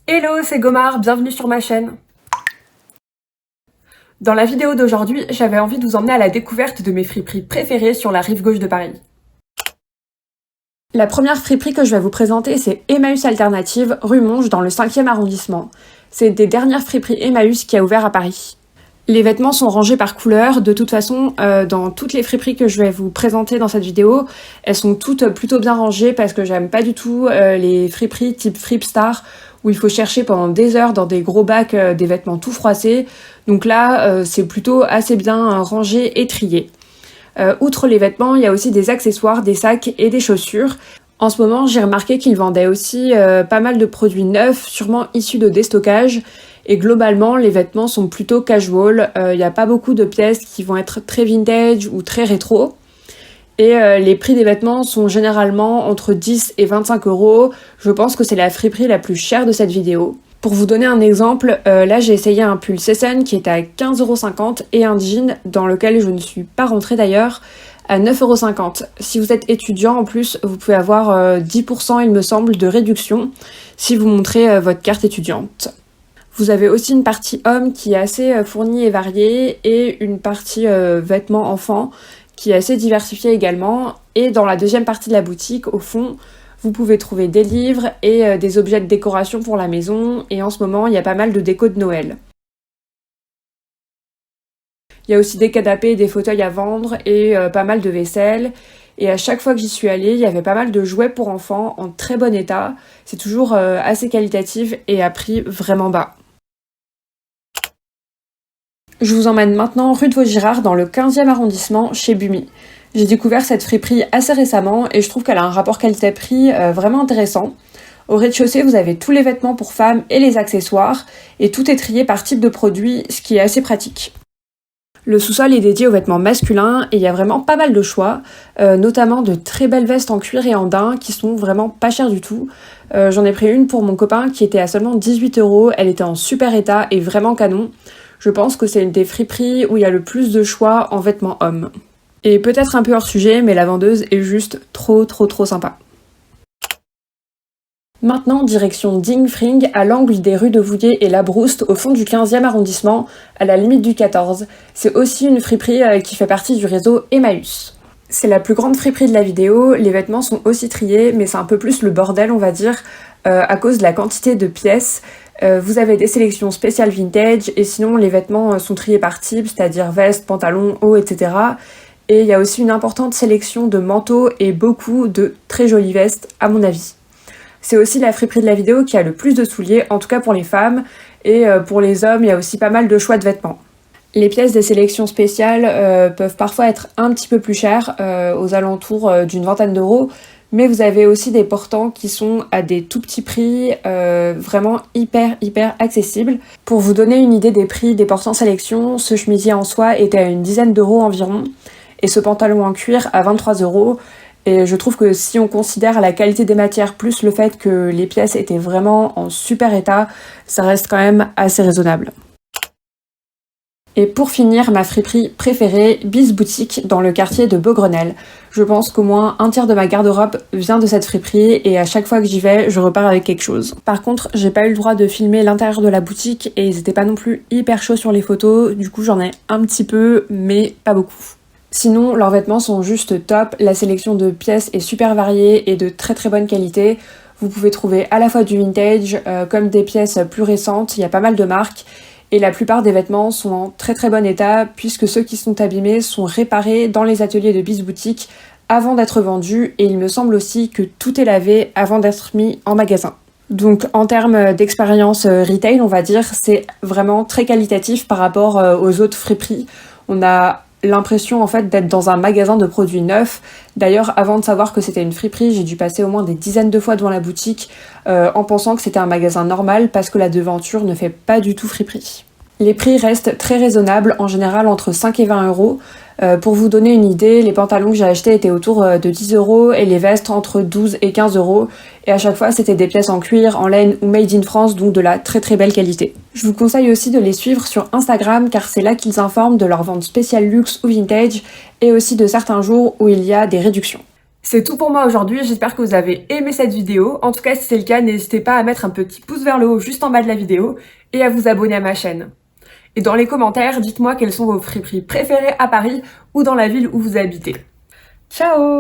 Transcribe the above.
Hello, c'est Gomar, bienvenue sur ma chaîne. Dans la vidéo d'aujourd'hui, j'avais envie de vous emmener à la découverte de mes friperies préférées sur la rive gauche de Paris. La première friperie que je vais vous présenter, c'est Emmaüs Alternative, rue Monge, dans le 5e arrondissement. C'est une des dernières friperies Emmaüs qui a ouvert à Paris. Les vêtements sont rangés par couleur. De toute façon, dans toutes les friperies que je vais vous présenter dans cette vidéo, elles sont toutes plutôt bien rangées parce que j'aime pas du tout les friperies type Fripstar où il faut chercher pendant des heures dans des gros bacs des vêtements tout froissés. Donc là, c'est plutôt assez bien rangé et trié. Outre les vêtements, il y a aussi des accessoires, des sacs et des chaussures. En ce moment, j'ai remarqué qu'ils vendaient aussi pas mal de produits neufs, sûrement issus de déstockage. Et globalement, les vêtements sont plutôt casual. Il n'y a pas beaucoup de pièces qui vont être très vintage ou très rétro. Et les prix des vêtements sont généralement entre 10 et 25 euros. Je pense que c'est la friperie la plus chère de cette vidéo. Pour vous donner un exemple, là j'ai essayé un pull Season qui était à 15,50 € et un jean dans lequel je ne suis pas rentrée d'ailleurs à 9,50 €. Si vous êtes étudiant en plus, vous pouvez avoir 10% il me semble de réduction si vous montrez votre carte étudiante. Vous avez aussi une partie homme qui est assez fournie et variée et une partie vêtements enfants qui est assez diversifiée également. Et dans la deuxième partie de la boutique, au fond, vous pouvez trouver des livres et des objets de décoration pour la maison. Et en ce moment, il y a pas mal de déco de Noël. Il y a aussi des canapés et des fauteuils à vendre et pas mal de vaisselle. Et à chaque fois que j'y suis allée, il y avait pas mal de jouets pour enfants en très bon état. C'est toujours assez qualitatif et à prix vraiment bas. Je vous emmène maintenant rue de Vaugirard dans le 15e arrondissement chez Bumi. J'ai découvert cette friperie assez récemment et je trouve qu'elle a un rapport qualité-prix vraiment intéressant. Au rez-de-chaussée, vous avez tous les vêtements pour femmes et les accessoires et tout est trié par type de produit, ce qui est assez pratique. Le sous-sol est dédié aux vêtements masculins et il y a vraiment pas mal de choix, notamment de très belles vestes en cuir et en daim qui sont vraiment pas chères du tout. J'en ai pris une pour mon copain qui était à seulement 18 €, elle était en super état et vraiment canon. Je pense que c'est une des friperies où il y a le plus de choix en vêtements hommes. Et peut-être un peu hors sujet, mais la vendeuse est juste trop sympa. Maintenant, direction Dingfring, à l'angle des rues de Vouillers et Labrouste, au fond du 15e arrondissement, à la limite du 14. C'est aussi une friperie qui fait partie du réseau Emmaüs. C'est la plus grande friperie de la vidéo, les vêtements sont aussi triés, mais c'est un peu plus le bordel, on va dire, à cause de la quantité de pièces. Vous avez des sélections spéciales vintage, et sinon les vêtements sont triés par type, c'est-à-dire veste, pantalon, haut, etc. Et il y a aussi une importante sélection de manteaux et beaucoup de très jolies vestes, à mon avis. C'est aussi la friperie de la vidéo qui a le plus de souliers, en tout cas pour les femmes, et pour les hommes, il y a aussi pas mal de choix de vêtements. Les pièces des sélections spéciales peuvent parfois être un petit peu plus chères, aux alentours d'une vingtaine d'euros, mais vous avez aussi des portants qui sont à des tout petits prix, vraiment hyper accessibles. Pour vous donner une idée des prix des portants sélection, ce chemisier en soie était à une dizaine d'euros environ, et ce pantalon en cuir à 23 €. Et je trouve que si on considère la qualité des matières plus le fait que les pièces étaient vraiment en super état, ça reste quand même assez raisonnable. Et pour finir, ma friperie préférée, Bis Boutique, dans le quartier de Beaugrenelle. Je pense qu'au moins un tiers de ma garde-robe vient de cette friperie et à chaque fois que j'y vais, je repars avec quelque chose. Par contre, j'ai pas eu le droit de filmer l'intérieur de la boutique et ils étaient pas non plus hyper chauds sur les photos, du coup j'en ai un petit peu, mais pas beaucoup. Sinon, leurs vêtements sont juste top, la sélection de pièces est super variée et de très bonne qualité. Vous pouvez trouver à la fois du vintage, comme des pièces plus récentes, il y a pas mal de marques. Et la plupart des vêtements sont en très bon état, puisque ceux qui sont abîmés sont réparés dans les ateliers de Bis Boutique avant d'être vendus, et il me semble aussi que tout est lavé avant d'être mis en magasin. Donc en termes d'expérience retail, on va dire, c'est vraiment très qualitatif par rapport aux autres friperies. On a l'impression en fait d'être dans un magasin de produits neufs. D'ailleurs, avant de savoir que c'était une friperie, j'ai dû passer au moins des dizaines de fois devant la boutique en pensant que c'était un magasin normal parce que la devanture ne fait pas du tout friperie. Les prix restent très raisonnables, en général entre 5 et 20 €. Pour vous donner une idée, les pantalons que j'ai achetés étaient autour de 10 € et les vestes entre 12 et 15 €. Et à chaque fois, c'était des pièces en cuir, en laine ou made in France, donc de la très belle qualité. Je vous conseille aussi de les suivre sur Instagram car c'est là qu'ils informent de leurs ventes spéciales luxe ou vintage et aussi de certains jours où il y a des réductions. C'est tout pour moi aujourd'hui, j'espère que vous avez aimé cette vidéo. En tout cas, si c'est le cas, n'hésitez pas à mettre un petit pouce vers le haut juste en bas de la vidéo et à vous abonner à ma chaîne. Et dans les commentaires, dites-moi quelles sont vos friperies préférées à Paris ou dans la ville où vous habitez. Ciao!